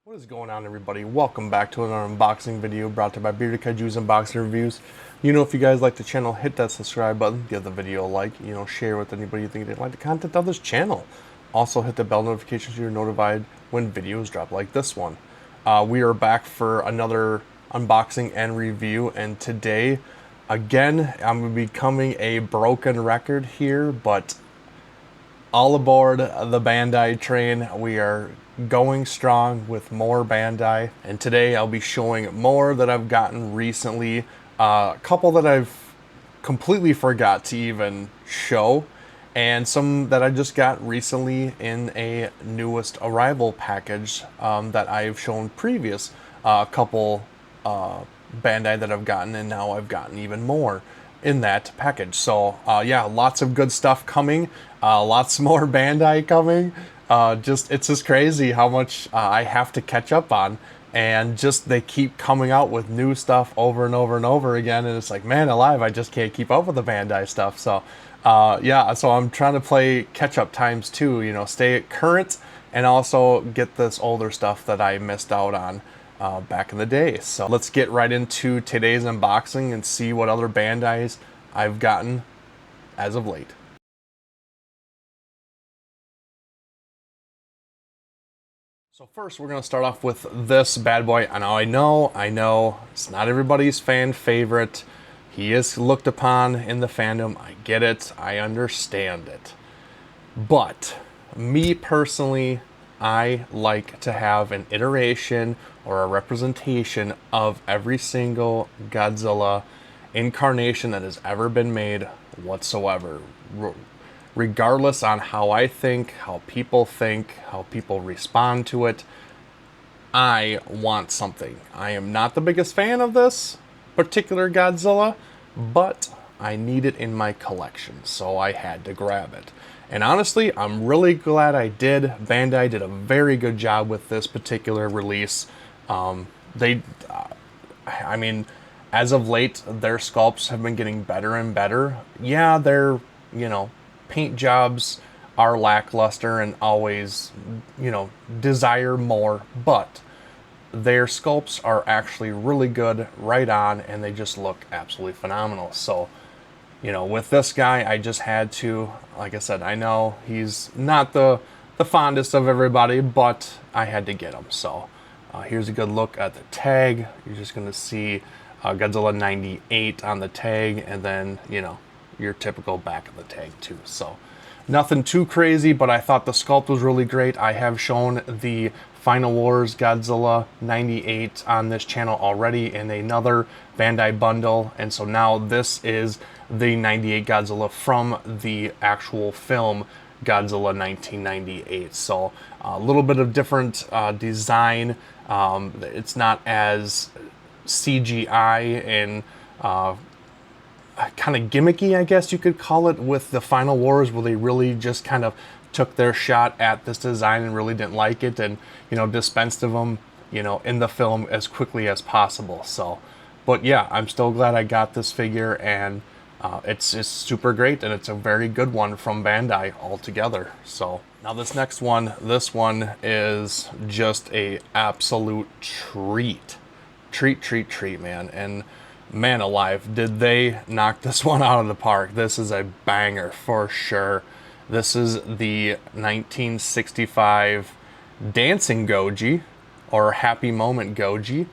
What is going on, everybody? Welcome back to another unboxing video brought to you by Bearded Kaiju's Unboxing Reviews. If you guys like the channel, hit that subscribe button, give the video a like, share with anybody you think they'd like the content of this channel. Also hit the bell notification so you're notified when videos drop like this one. We are back for another unboxing and review, and today, again, I'm going to be becoming a broken record here, but all aboard the Bandai train. We are going strong with more Bandai, and today I'll be showing more that I've gotten recently, a couple that I've completely forgot to even show, and some that I just got recently in a newest arrival package that I've shown previous couple Bandai that I've gotten, and now I've gotten even more in that package. So yeah, lots of good stuff coming, lots more Bandai coming. It's just crazy how much I have to catch up on, and just they keep coming out with new stuff over and over and over again, and it's like, man alive, I just can't keep up with the Bandai stuff. So yeah, so I'm trying to play catch up times too, stay current and also get this older stuff that I missed out on back in the day. So let's get right into today's unboxing and see what other Bandais I've gotten as of late. So first we're going to start off with this bad boy. I know, it's not everybody's fan favorite. He is looked upon in the fandom. I get it. I understand it. But me personally, I like to have an iteration or a representation of every single Godzilla incarnation that has ever been made whatsoever. Regardless on how I think, how people respond to it, I want something. I am not the biggest fan of this particular Godzilla, but I need it in my collection, so I had to grab it. And honestly, I'm really glad I did. Bandai did a very good job with this particular release. I mean, as of late, their sculpts have been getting better and better. Yeah, they're, paint jobs are lackluster and always, desire more, but their sculpts are actually really good, right on, and they just look absolutely phenomenal. So, with this guy, I just had to, like I said, I know he's not the fondest of everybody, but I had to get him. So here's a good look at the tag. You're just going to see Godzilla 98 on the tag, and then, your typical back of the tag too. So nothing too crazy, but I thought the sculpt was really great. I have shown the Final Wars Godzilla 98 on this channel already in another Bandai bundle, and so now this is the 98 Godzilla from the actual film Godzilla 1998. So a little bit of different design. It's not as CGI and kind of gimmicky, I guess you could call it, with the Final Wars, where they really just kind of took their shot at this design and really didn't like it, and dispensed of them in the film as quickly as possible. So but yeah, I'm still glad I got this figure, and it's super great, and it's a very good one from Bandai altogether. So now this next one, this one is just a absolute treat, man. And man alive, did they knock this one out of the park. This is a banger for sure. This is the 1965 Dancing Goji, or Happy Moment Goji,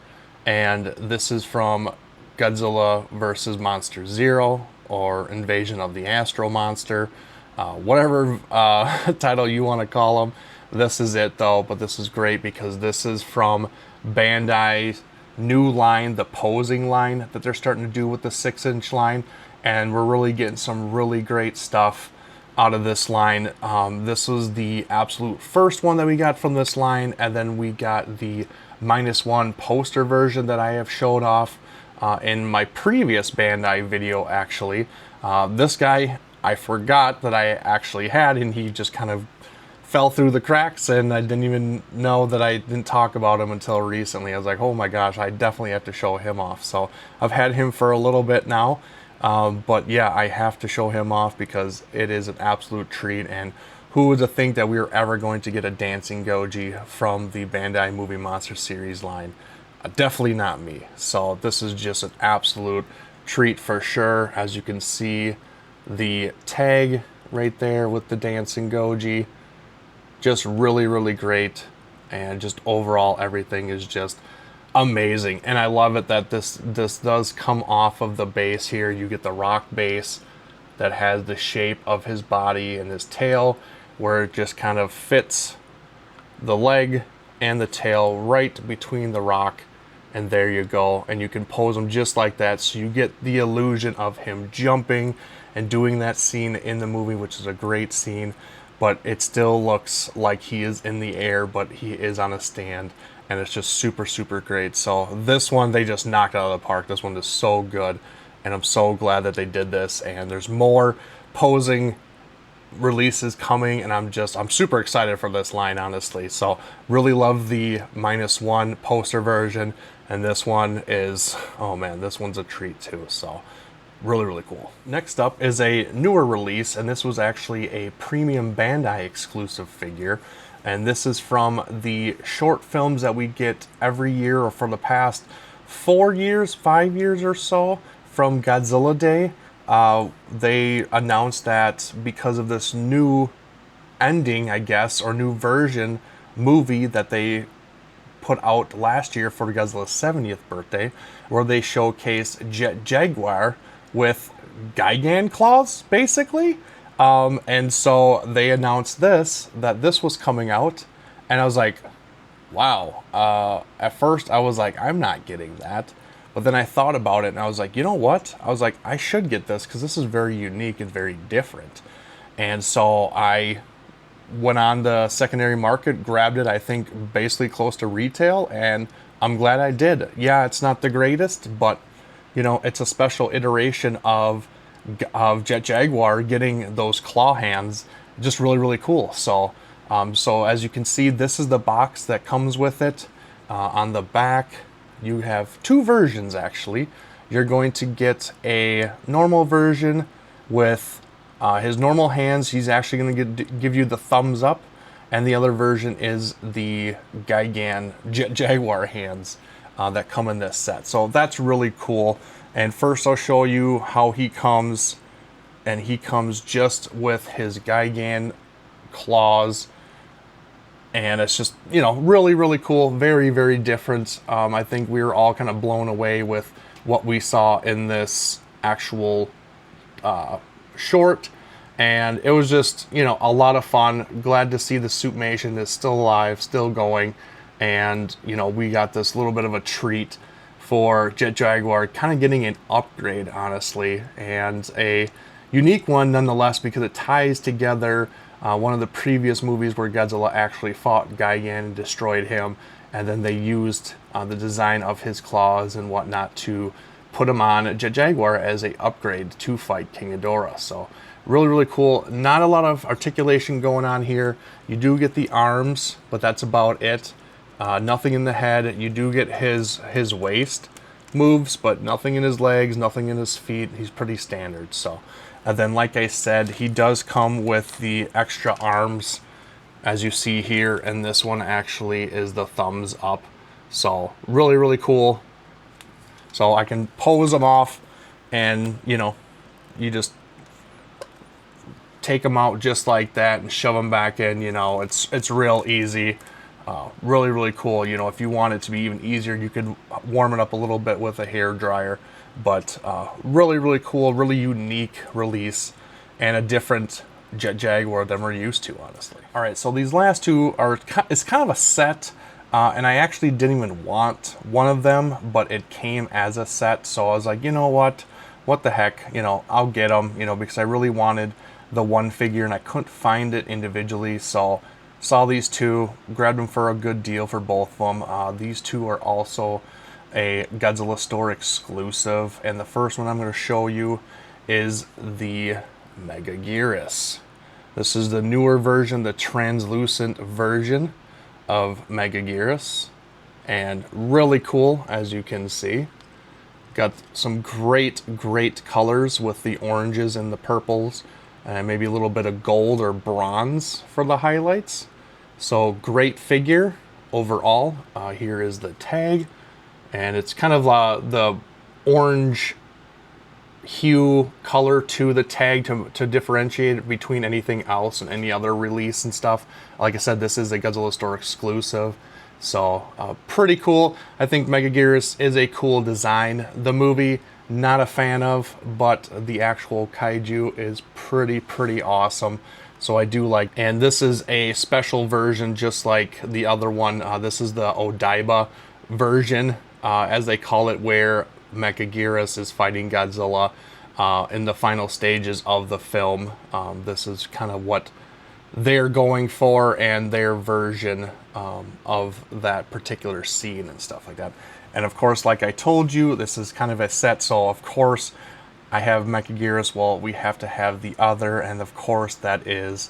and this is from Godzilla vs. Monster Zero, or Invasion of the Astro Monster, whatever title you want to call them. This is it though, but this is great because this is from Bandai's new line, the posing line that they're starting to do with the 6-inch line, and we're really getting some really great stuff out of this line. This was the absolute first one that we got from this line, and then we got the -1 poster version that I have showed off in my previous Bandai video, actually. This guy, I forgot that I actually had, and he just kind of fell through the cracks, and I didn't even know that I didn't talk about him until recently. I was like, oh my gosh, I definitely have to show him off. So I've had him for a little bit now, but yeah, I have to show him off because it is an absolute treat, and who would have think that we were ever going to get a dancing Goji from the Bandai Movie Monster series line? Definitely not me. So this is just an absolute treat for sure. As you can see, the tag right there with the dancing Goji, just really, really great. And just overall, everything is just amazing. And I love it that this does come off of the base here. You get the rock base that has the shape of his body and his tail, where it just kind of fits the leg and the tail right between the rock, and there you go. And you can pose him just like that, so you get the illusion of him jumping and doing that scene in the movie, which is a great scene, but it still looks like he is in the air, but he is on a stand, and it's just super, super great. So this one, they just knocked out of the park. This one is so good, and I'm so glad that they did this, and there's more posing releases coming, and I'm super excited for this line, honestly. So really love the -1 poster version, and this one is, oh man, this one's a treat too. So really, really cool. Next up is a newer release, and this was actually a premium Bandai exclusive figure, and this is from the short films that we get every year, or for the past 4 years, 5 years or so, from Godzilla Day. They announced that because of this new ending, I guess, or new version movie that they put out last year for Godzilla's 70th birthday, where they showcase Jaguar with Gigan claws, basically. And so they announced that this was coming out, and I was like, wow. At first I was like, I'm not getting that. But then I thought about it, and I was like, you know what? I was like, I should get this, because this is very unique and very different. And so I went on the secondary market, grabbed it, I think basically close to retail, and I'm glad I did. Yeah, it's not the greatest, but you know, it's a special iteration of Jaguar getting those claw hands. Just really, really cool. So, so as you can see, this is the box that comes with it. On the back, you have two versions, actually. You're going to get a normal version with his normal hands. He's actually going to give you the thumbs up, and the other version is the Gigan Jaguar hands that come in this set. So that's really cool. And first I'll show you how he comes, and he comes just with his Gigan claws. And it's just, you know, really, really cool. Very, very different. I think we were all kind of blown away with what we saw in this actual short. And it was just, you know, a lot of fun. Glad to see the Suitmation is still alive, still going. And, you know, we got this little bit of a treat for Jaguar, kind of getting an upgrade, honestly. And a unique one, nonetheless, because it ties together one of the previous movies where Godzilla actually fought Gigan and destroyed him, and then they used the design of his claws and whatnot to put him on Jaguar as a upgrade to fight King Ghidorah. So really, really cool. Not a lot of articulation going on here. You do get the arms, but that's about it. Nothing in the head. You do get his waist moves, but nothing in his legs, nothing in his feet. He's pretty standard. So. And then, like I said, he does come with the extra arms, as you see here, and this one actually is the thumbs up. So really, really cool. So I can pose them off, and you know, you just take them out just like that and shove them back in. You know, it's real easy. Really, really cool. You know, if you want it to be even easier, you could warm it up a little bit with a hair dryer. But really, really cool, really unique release, and a different Jaguar than we're used to, honestly. All right, so these last two it's kind of a set, and I actually didn't even want one of them, but it came as a set, so I was like, you know what the heck, you know, I'll get them, you know, because I really wanted the one figure, and I couldn't find it individually, so saw these two, grabbed them for a good deal for both of them. These two are also a Godzilla store exclusive, and the first one I'm going to show you is the Megagurius. This is the newer version, the translucent version of Megagurius, and really cool, as you can see. Got some great colors with the oranges and the purples. and maybe a little bit of gold or bronze for the highlights. So great figure overall. Here is the tag, and it's kind of the orange hue color to the tag to differentiate it between anything else and any other release and stuff. Like I said, this is a Godzilla store exclusive, so pretty cool. I think Megagurius is a cool design. The movie, not a fan of, but the actual Kaiju is pretty awesome. So I do like, and this is a special version just like the other one. This is the Odaiba version, as they call it, where Megagurius is fighting Godzilla in the final stages of the film. This is kind of what they're going for and their version of that particular scene and stuff like that. And of course, like I told you, this is kind of a set, so of course I have Megagurius. Well, we have to have the other, and of course that is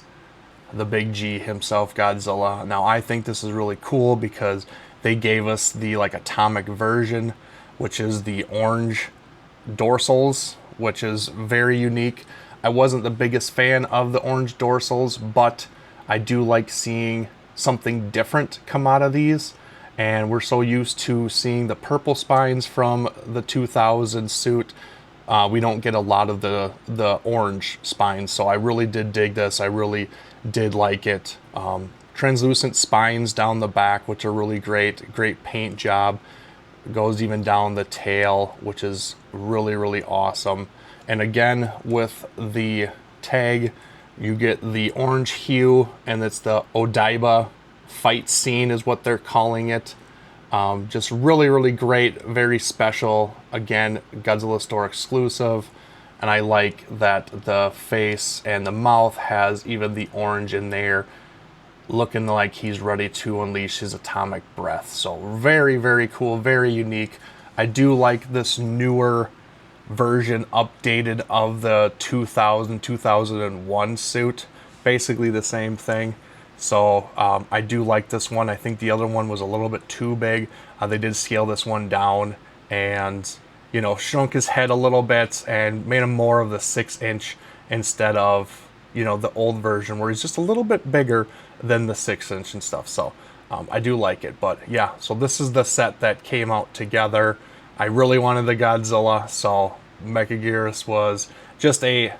the big G himself, Godzilla. Now I think this is really cool because they gave us the like atomic version, which is the orange dorsals, which is very unique. I wasn't the biggest fan of the orange dorsals, but I do like seeing something different come out of these. And we're so used to seeing the purple spines from the 2000 suit. We don't get a lot of the orange spines, so I really did dig this. I really did like it. Translucent spines down the back, which are really great paint job. Goes even down the tail, which is really awesome. And again, with the tag, you get the orange hue, and it's the Odaiba fight scene is what they're calling it. Just really great, very special. Again, Godzilla store exclusive, and I like that the face and the mouth has even the orange in there, looking like he's ready to unleash his atomic breath. So very cool, very unique. I do like this newer version updated of the 2001 suit, basically the same thing. So I do like this one. I think the other one was a little bit too big. They did scale this one down and, you know, shrunk his head a little bit and made him more of the 6-inch instead of, you know, the old version where he's just a little bit bigger than the 6-inch and stuff. So I do like it. But yeah, so this is the set that came out together. I really wanted the Godzilla, so Megagurius was just a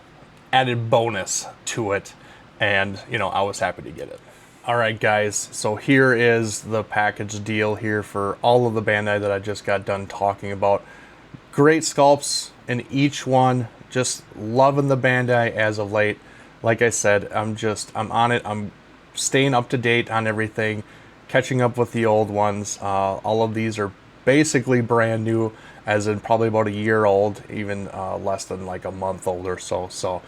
added bonus to it, and you know, I was happy to get it. All right guys, so here is the package deal here for all of the Bandai that I just got done talking about. Great sculpts in each one. Just loving the Bandai as of late. Like I said, I'm on it. I'm staying up to date on everything, catching up with the old ones. All of these are basically brand new, as in probably about a year old, even less than like a month old or so. So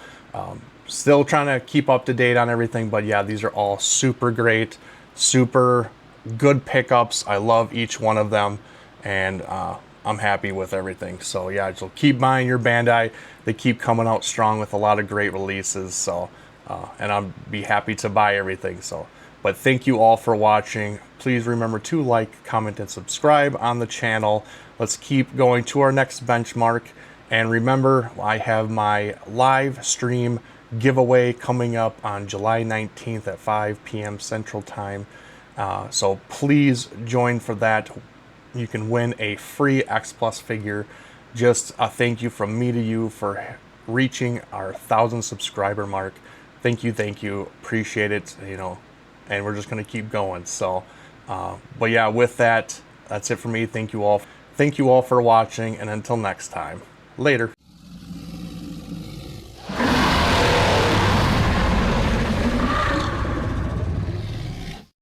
still trying to keep up to date on everything, but yeah, these are all super great, super good pickups. I love each one of them, and I'm happy with everything. So yeah, so keep buying your Bandai. They keep coming out strong with a lot of great releases. So and I'll be happy to buy everything. So, but thank you all for watching. Please remember to like, comment, and subscribe on the channel. Let's keep going to our next benchmark. And remember, I have my live stream giveaway coming up on July 19th at 5 p.m. Central Time. So please join for that. You can win a free X Plus figure. Just a thank you from me to you for reaching our 1,000 subscriber mark. Thank you, appreciate it, you know, and we're just going to keep going. So, but yeah, with that, that's it for me. Thank you all for watching, and until next time, later.